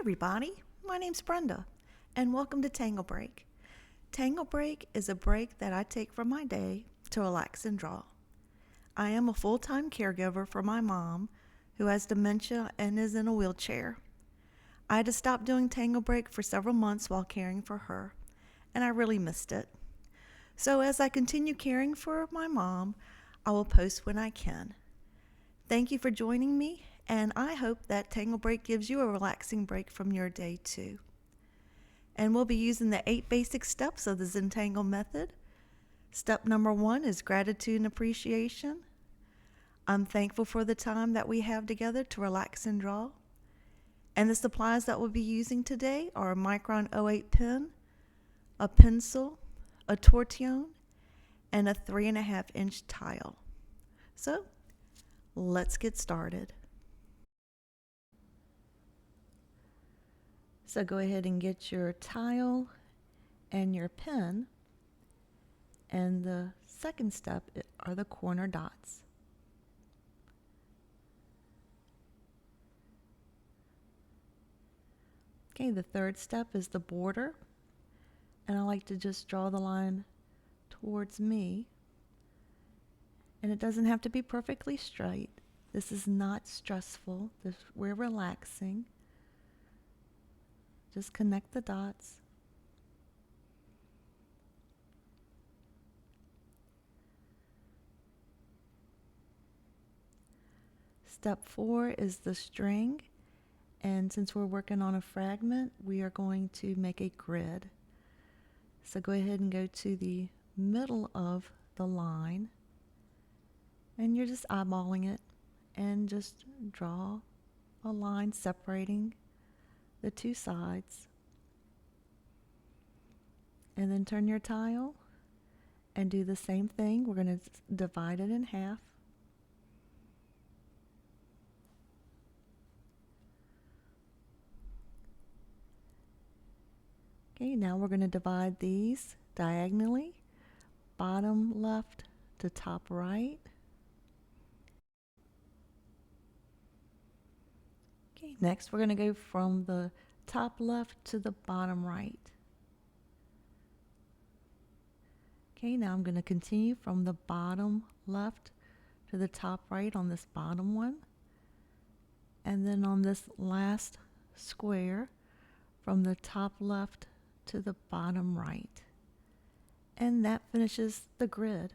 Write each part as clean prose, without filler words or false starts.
everybody, my name's Brenda, and welcome to TangleBreak. TangleBreak is a break that I take from my day to relax and draw. I am a full-time caregiver for my mom, who has dementia and is in a wheelchair. I had to stop doing TangleBreak for several months while caring for her, and I really missed it. So as I continue caring for my mom, I will post when I can. Thank you for joining me, and I hope that TangleBreak gives you a relaxing break from your day too. And we'll be using the 8 basic steps of the Zentangle Method. Step number 1 is gratitude and appreciation. I'm thankful for the time that we have together to relax and draw. And the supplies that we'll be using today are a Micron 08 pen, a pencil, a Tortillon, and a 3.5-inch tile. So, let's get started. So go ahead and get your tile and your pen. And the second step are the corner dots. Okay, the third step is the border. And I like to just draw the line towards me. And it doesn't have to be perfectly straight. This is not stressful. We're relaxing. Just connect the dots. Step 4 is the string. And since we're working on a fragment, we are going to make a grid. So go ahead and go to the middle of the line. And you're just eyeballing it. And just draw a line separating the two sides. And then turn your tile and do the same thing. We're going to divide it in half. Okay, now we're going to divide these diagonally, bottom left to top right. Okay, next we're going to go from the top left to the bottom right. Okay, now I'm going to continue from the bottom left to the top right on this bottom one. And then on this last square, from the top left to the bottom right. And that finishes the grid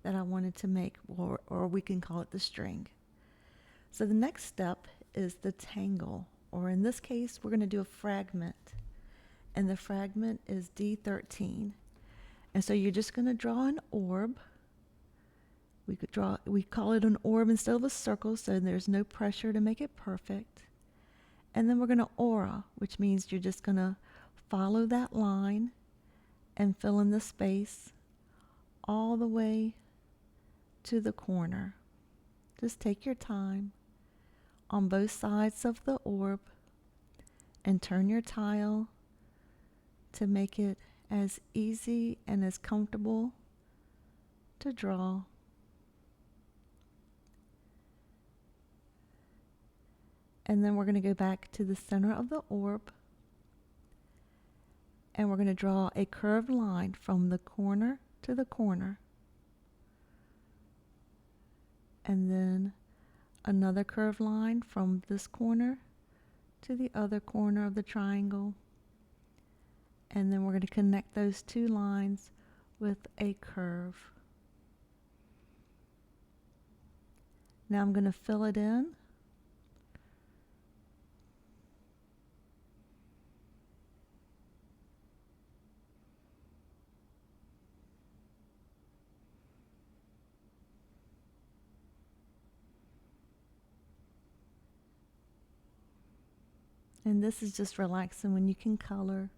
that I wanted to make, or we can call it the string. So the next step is the tangle, or in this case, we're going to do a fragment. And the fragment is D13. And so you're just going to draw an orb. We call it an orb instead of a circle, so there's no pressure to make it perfect. And then we're going to aura, which means you're just going to follow that line and fill in the space all the way to the corner. Just take your time on both sides of the orb and turn your tile to make it as easy and as comfortable to draw. And then we're going to go back to the center of the orb and we're going to draw a curved line from the corner to the corner. And then another curved line from this corner to the other corner of the triangle. And then we're going to connect those two lines with a curve. Now I'm going to fill it in. And this is just relaxing when you can color.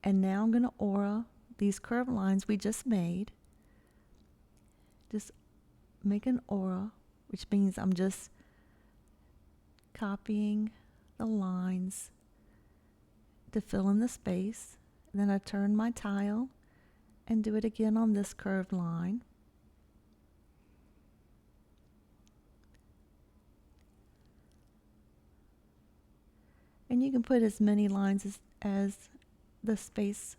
And now I'm going to aura these curved lines we just made. Just make an aura, which means I'm just copying the lines to fill in the space. And then I turn my tile and do it again on this curved line. And you can put as many lines as the space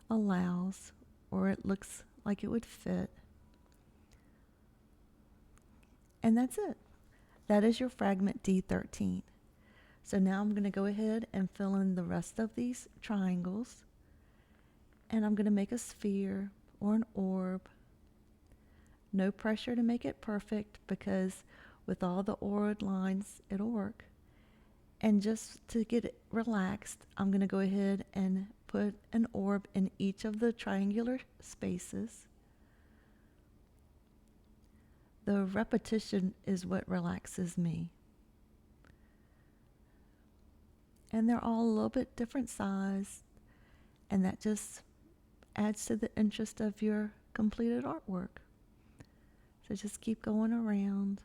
allows, or it looks like it would fit. And that's it. That is your fragment D13. So now I'm going to go ahead and fill in the rest of these triangles. And I'm going to make a sphere or an orb. No pressure to make it perfect, because with all the ordered lines, it'll work. And just to get it relaxed, I'm going to go ahead and put an orb in each of the triangular spaces. The repetition is what relaxes me. And they're all a little bit different size, and that just adds to the interest of your completed artwork. So just keep going around.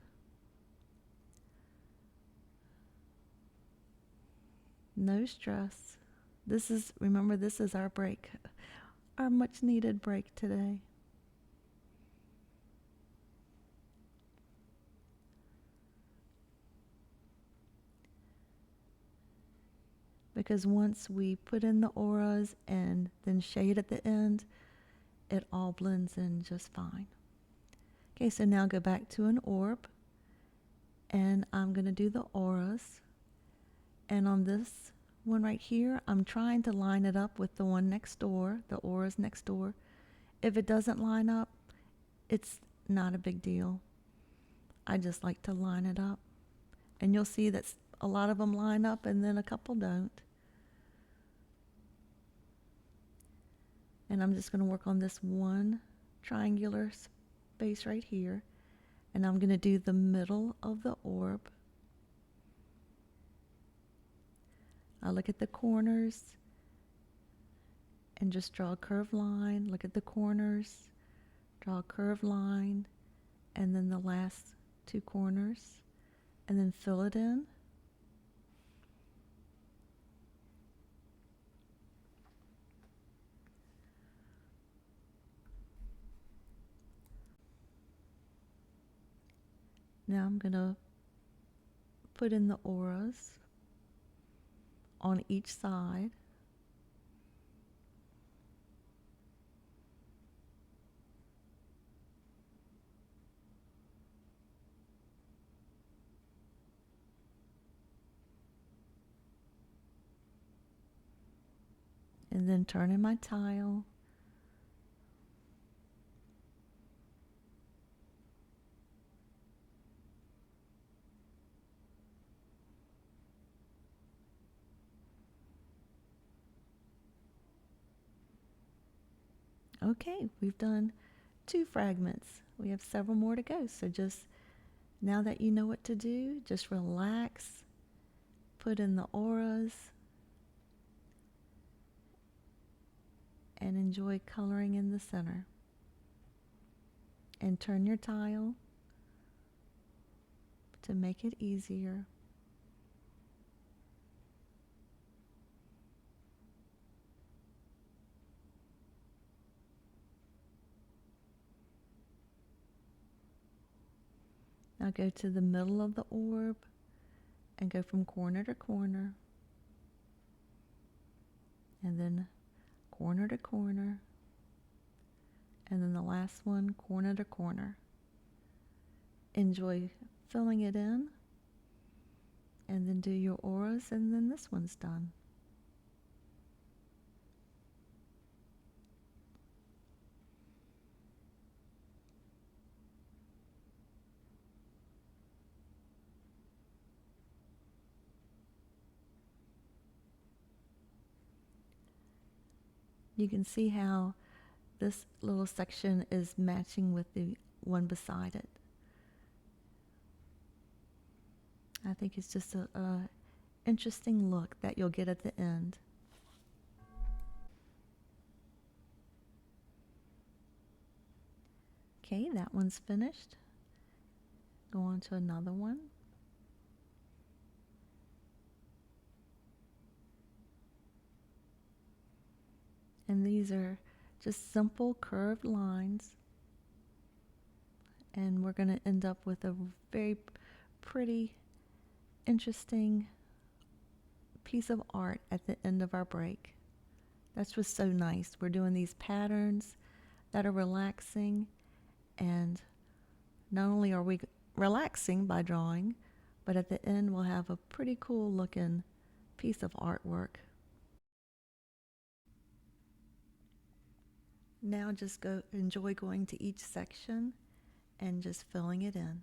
No stress. Remember, this is our break, our much needed break today. Because once we put in the auras and then shade at the end, it all blends in just fine. Okay, so now go back to an orb, and I'm going to do the auras. And on this one right here, I'm trying to line it up with the one next door, the auras next door. If it doesn't line up, it's not a big deal. I just like to line it up. And you'll see that a lot of them line up and then a couple don't. And I'm just going to work on this one triangular space right here. And I'm going to do the middle of the orb. I look at the corners and just draw a curved line. Look at the corners, draw a curved line, and then the last two corners, and then fill it in. Now I'm going to put in the auras on each side. And then turn in my tile. Okay, we've done 2 fragments. We have several more to go. So just now that you know what to do, just relax, put in the auras, and enjoy coloring in the center. And turn your tile to make it easier. Now go to the middle of the orb and go from corner to corner, and then corner to corner, and then the last one, corner to corner. Enjoy filling it in, and then do your auras, and then this one's done. You can see how this little section is matching with the one beside it. I think it's just a interesting look that you'll get at the end. Okay, that one's finished. Go on to another one. And these are just simple curved lines. And we're going to end up with a very pretty, interesting piece of art at the end of our break. That's just so nice. We're doing these patterns that are relaxing, and not only are we relaxing by drawing, but at the end we'll have a pretty cool looking piece of artwork. Now just enjoy going to each section and just filling it in.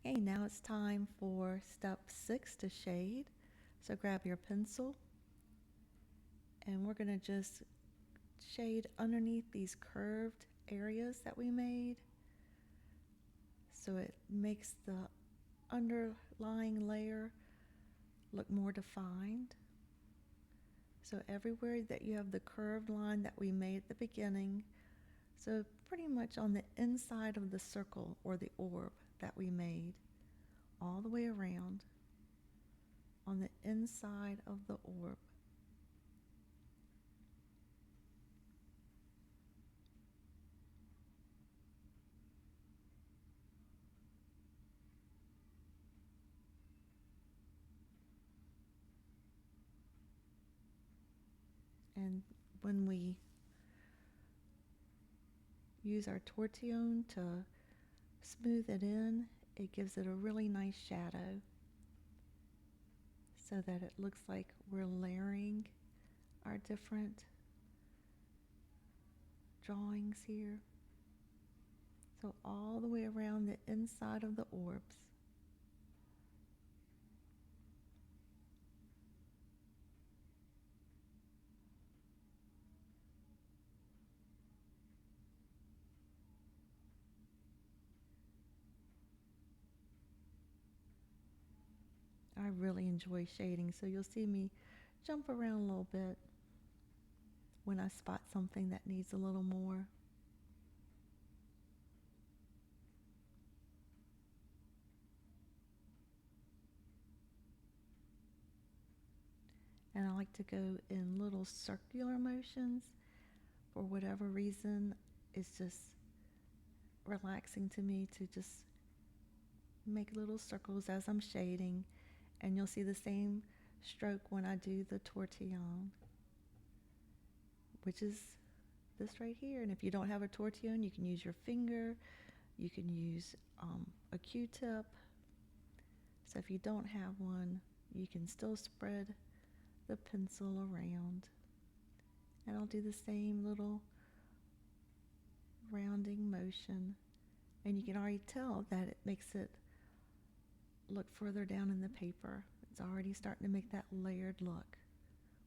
Okay, now it's time for step 6 to shade. So grab your pencil, and we're going to just shade underneath these curved areas that we made, so it makes the underlying layer look more defined. So everywhere that you have the curved line that we made at the beginning, so pretty much on the inside of the circle or the orb that we made, all the way around on the inside of the orb. And when we use our Tortillon to smooth it in, it gives it a really nice shadow, so that it looks like we're layering our different drawings here. So all the way around the inside of the orbs. I really enjoy shading, so you'll see me jump around a little bit when I spot something that needs a little more. And I like to go in little circular motions. For whatever reason, it's just relaxing to me to just make little circles as I'm shading. And you'll see the same stroke when I do the Tortillon, which is this right here. And if you don't have a Tortillon, you can use your finger, you can use a Q-tip. So if you don't have one, you can still spread the pencil around. And I'll do the same little rounding motion. And you can already tell that it makes it look further down in the paper. It's already starting to make that layered look,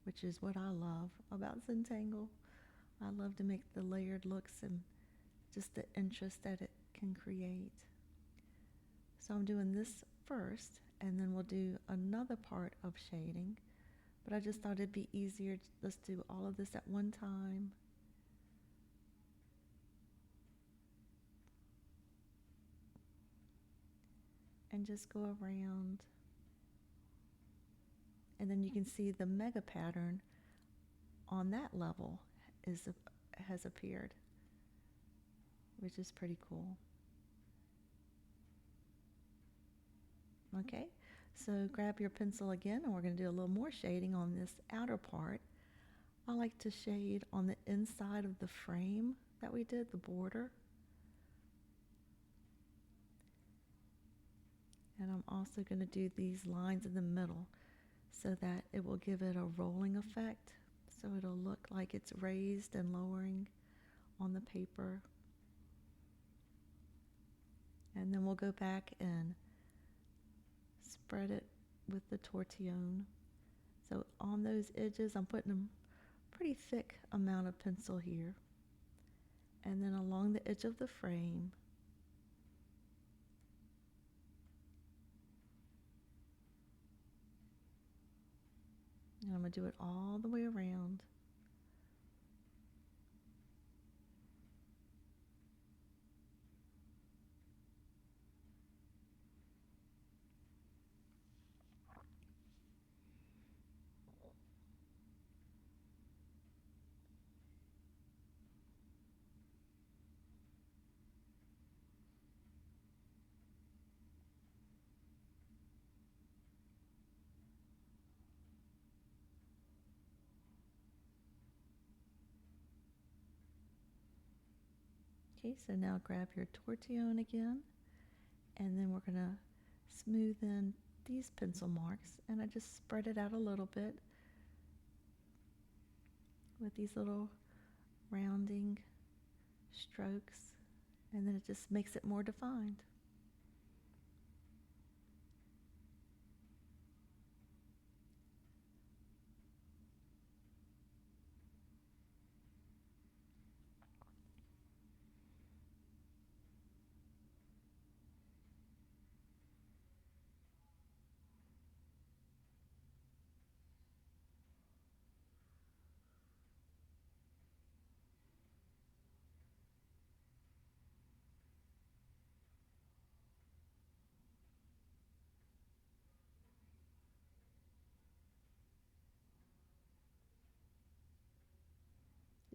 which is what I love about Zentangle. I love to make the layered looks and just the interest that it can create. So I'm doing this first, and then we'll do another part of shading. But I just thought it'd be easier. Let's do all of this at one time. And just go around. And then you can see the mega pattern on that level has appeared, which is pretty cool. Okay, so grab your pencil again, and we're going to do a little more shading on this outer part. I like to shade on the inside of the frame that we did, the border. And I'm also going to do these lines in the middle so that it will give it a rolling effect. So it'll look like it's raised and lowering on the paper. And then we'll go back and spread it with the Tortillon. So on those edges, I'm putting a pretty thick amount of pencil here. And then along the edge of the frame, and I'm going to do it all the way around. Okay, so now grab your Tortillon again, and then we're going to smooth in these pencil marks, and I just spread it out a little bit with these little rounding strokes, and then it just makes it more defined.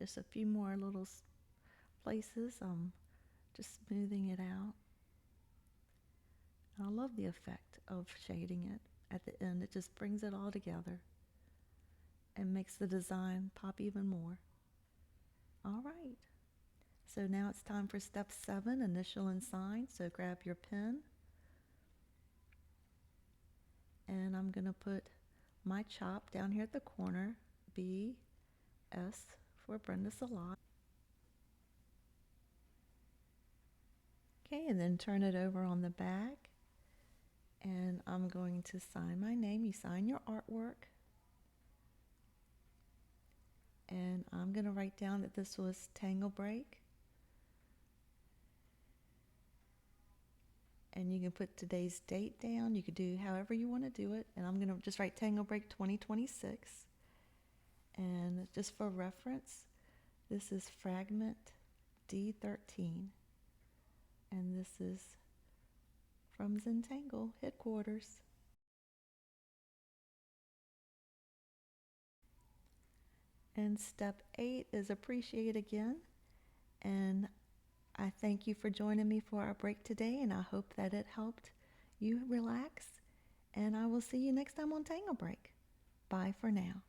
Just a few more little places. Just smoothing it out. I love the effect of shading it at the end. It just brings it all together and makes the design pop even more. All right. So now it's time for step 7, initial and sign. So grab your pen. And I'm going to put my chop down here at the corner, B-S for Brenda Salat. Okay, and then turn it over on the back. And I'm going to sign my name. You sign your artwork. And I'm going to write down that this was TangleBreak. And you can put today's date down. You could do however you want to do it. And I'm going to just write TangleBreak 2026. And just for reference, this is Fragment D13. And this is from Zentangle headquarters. And step 8 is appreciate again. And I thank you for joining me for our break today, and I hope that it helped you relax. And I will see you next time on TangleBreak. Bye for now.